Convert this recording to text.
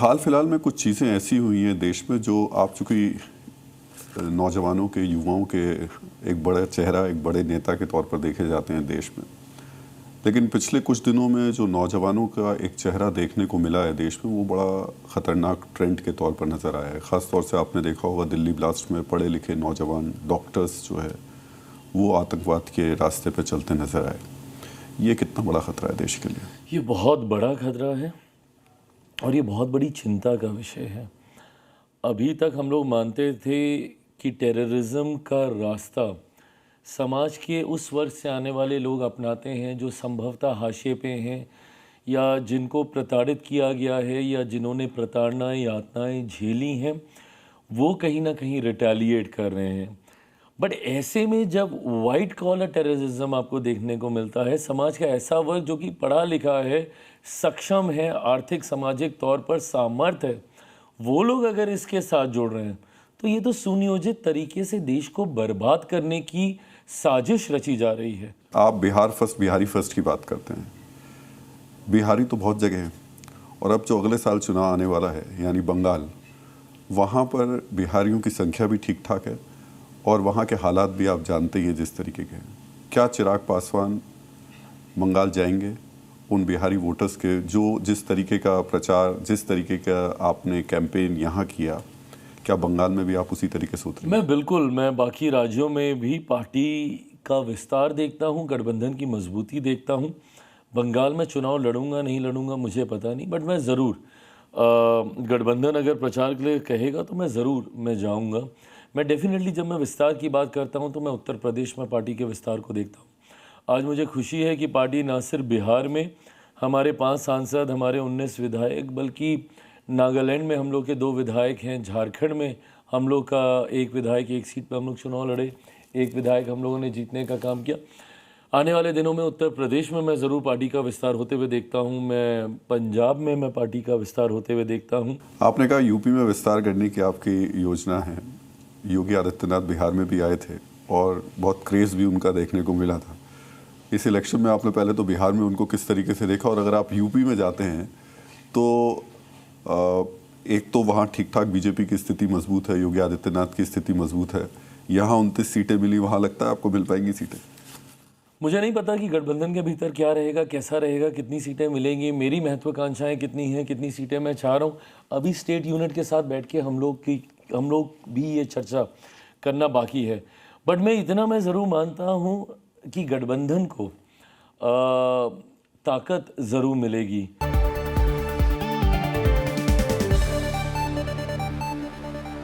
हाल फिलहाल में कुछ चीज़ें ऐसी हुई हैं देश में जो आप चूँकि नौजवानों के, युवाओं के एक बड़ा चेहरा, एक बड़े नेता के तौर पर देखे जाते हैं देश में। लेकिन पिछले कुछ दिनों में जो नौजवानों का एक चेहरा देखने को मिला है देश में, वो बड़ा ख़तरनाक ट्रेंड के तौर पर नज़र आया है। ख़ास तौर से आपने देखा होगा दिल्ली ब्लास्ट में पढ़े लिखे नौजवान डॉक्टर्स जो है वो आतंकवाद के रास्ते पे चलते नज़र आए। ये कितना बड़ा ख़तरा है देश के लिए? ये बहुत बड़ा खतरा है और ये बहुत बड़ी चिंता का विषय है। अभी तक हम लोग मानते थे कि टेररिज्म का रास्ता समाज के उस वर्ग से आने वाले लोग अपनाते हैं जो संभवतः हाशिए पे हैं या जिनको प्रताड़ित किया गया है या जिन्होंने प्रताड़नाएं यातनाएं झेली हैं, वो कहीं ना कहीं रिटेलिएट कर रहे हैं। बट ऐसे में जब वाइट कॉलर टेररिज्म आपको देखने को मिलता है, समाज का ऐसा वर्ग जो कि पढ़ा लिखा है, सक्षम है, आर्थिक सामाजिक तौर पर सामर्थ्य है, वो लोग अगर इसके साथ जुड़ रहे हैं तो ये तो सुनियोजित तरीके से देश को बर्बाद करने की साजिश रची जा रही है। आप बिहार फर्स्ट, बिहारी फर्स्ट की बात करते हैं। बिहारी तो बहुत जगह हैं और अब जो अगले साल चुनाव आने वाला है यानी बंगाल, वहाँ पर बिहारियों की संख्या भी ठीक ठाक है और वहाँ के हालात भी आप जानते ही हैं जिस तरीके के हैं। क्या चिराग पासवान बंगाल जाएंगे उन बिहारी वोटर्स के जो जिस तरीके का प्रचार, जिस तरीके का आपने कैंपेन यहाँ किया, क्या बंगाल में भी आप उसी तरीके से उतरेंगे? मैं बाकी राज्यों में भी पार्टी का विस्तार देखता हूँ, गठबंधन की मजबूती देखता हूँ। बंगाल में चुनाव लड़ूंगा नहीं लड़ूंगा मुझे पता नहीं, बट मैं ज़रूर गठबंधन अगर प्रचार के लिए कहेगा तो मैं जाऊंगा। मैं डेफिनेटली जब मैं विस्तार की बात करता हूं तो मैं उत्तर प्रदेश में पार्टी के विस्तार को देखता हूं। आज मुझे खुशी है कि पार्टी ना सिर्फ बिहार में हमारे 5 सांसद, हमारे 19 विधायक, बल्कि नागालैंड में हम लोग के 2 विधायक हैं, झारखंड में हम लोग का 1 विधायक, 1 सीट पर हम लोग चुनाव लड़े, 1 विधायक हम लोगों ने जीतने का काम किया। आने वाले दिनों में उत्तर प्रदेश में मैं ज़रूर पार्टी का विस्तार होते हुए देखता हूं। मैं पंजाब में मैं पार्टी का विस्तार होते हुए देखता हूं। आपने कहा यूपी में विस्तार करने की आपकी योजना है। योगी आदित्यनाथ बिहार में भी आए थे और बहुत क्रेज़ भी उनका देखने को मिला था। इस इलेक्शन में आपने पहले तो बिहार में उनको किस तरीके से देखा, और अगर आप यूपी में जाते हैं तो एक तो वहाँ ठीक ठाक बीजेपी की स्थिति मजबूत है, योगी आदित्यनाथ की स्थिति मजबूत है। यहाँ 29 सीटें मिली, वहाँ लगता है आपको मिल पाएंगी सीटें? मुझे नहीं पता कि गठबंधन के भीतर क्या रहेगा, कैसा रहेगा, कितनी सीटें मिलेंगी, मेरी महत्वाकांक्षाएं कितनी हैं, कितनी सीटें मैं चाह रहा हूँ। अभी स्टेट यूनिट के साथ बैठ के हम लोग भी ये चर्चा करना बाकी है। बट मैं ज़रूर मानता हूँ कि गठबंधन को ताकत ज़रूर मिलेगी।